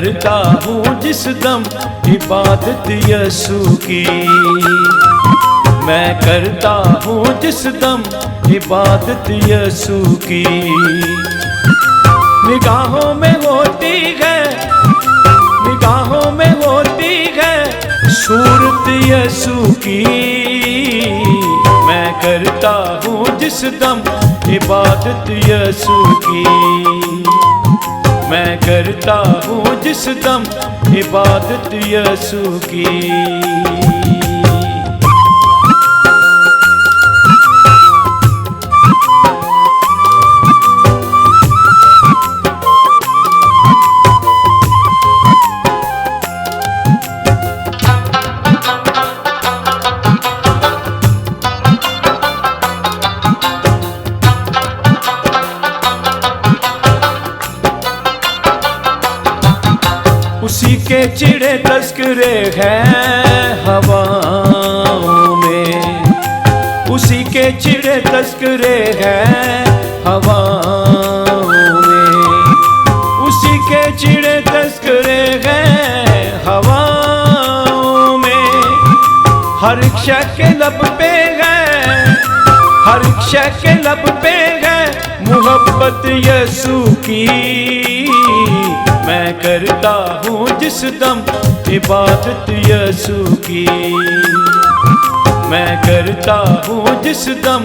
करता हूँ जिस दम इबादत यसू की। मैं करता हूँ जिस दम इबादत यसू की। निगाहों में होती है, निगाहों में होती है सूरत यसू की। मैं करता हूँ जिस दम इबादत यसू की। मैं करता हूँ जिस दम इबादत यसू की। उसी के चिड़े तस्करे हैं हवाओं में। उसी के चिड़े तस्करे हैं हवाओं में। उसी के चिड़े तस्करे हैं हवाओं में। हर शय के लब पे है, हर शय के लब पे है मोहब्बत यसू की। मैं करता हूँ जिस दम इबादत यसू की। मैं करता हूँ जिस दम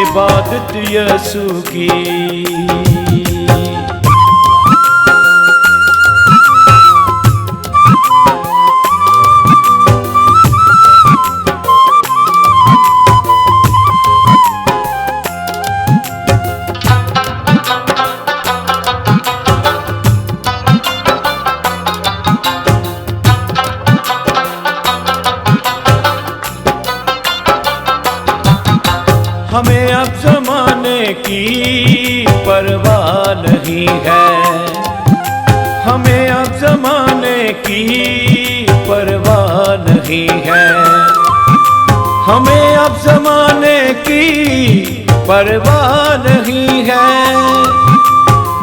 इबादत यसू की। हमें अब ज़माने की परवाह नहीं है। हमें अब ज़माने की परवाह नहीं है। हमें अब ज़माने की परवाह नहीं है।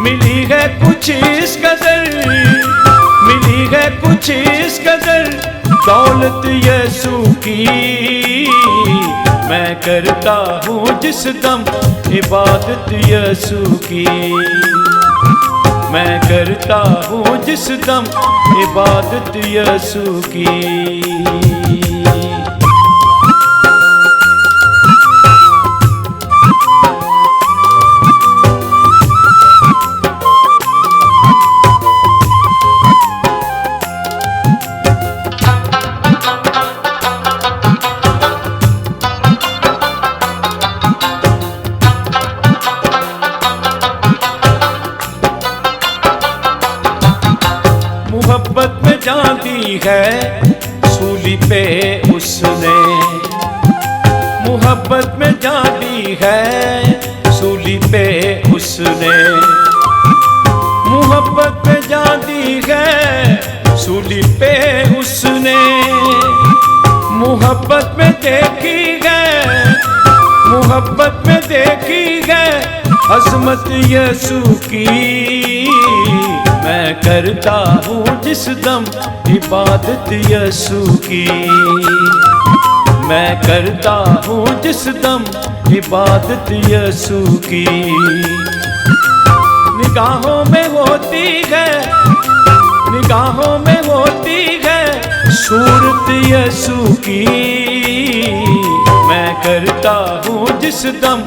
मिली है कुछ इस कदर, मिली है कुछ इस कदर दौलत यसू की। मैं करता हूँ जिस दम इबादत यसू की। मैं करता हूँ जिस दम इबादत यसू की। मोहब्बत में जान दी है सूली पे उसने। मोहब्बत में जान दी है सूली पे उसने। मोहब्बत में जान दी है सूली पे उसने। मोहब्बत में देखी है, मोहब्बत में देखी है अज़मत यसू की। मैं करता हूँ जिस दम इबादत यसू की। मैं करता हूँ जिस दम इबादत यसू की। निगाहों में होती है, निगाहों में होती है सूरत यसू की। मैं करता हूँ जिस दम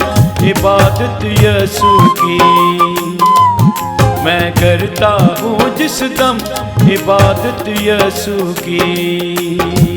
इबादत यसू की। मैं करता हूँ जिस दम इबादत यसू की।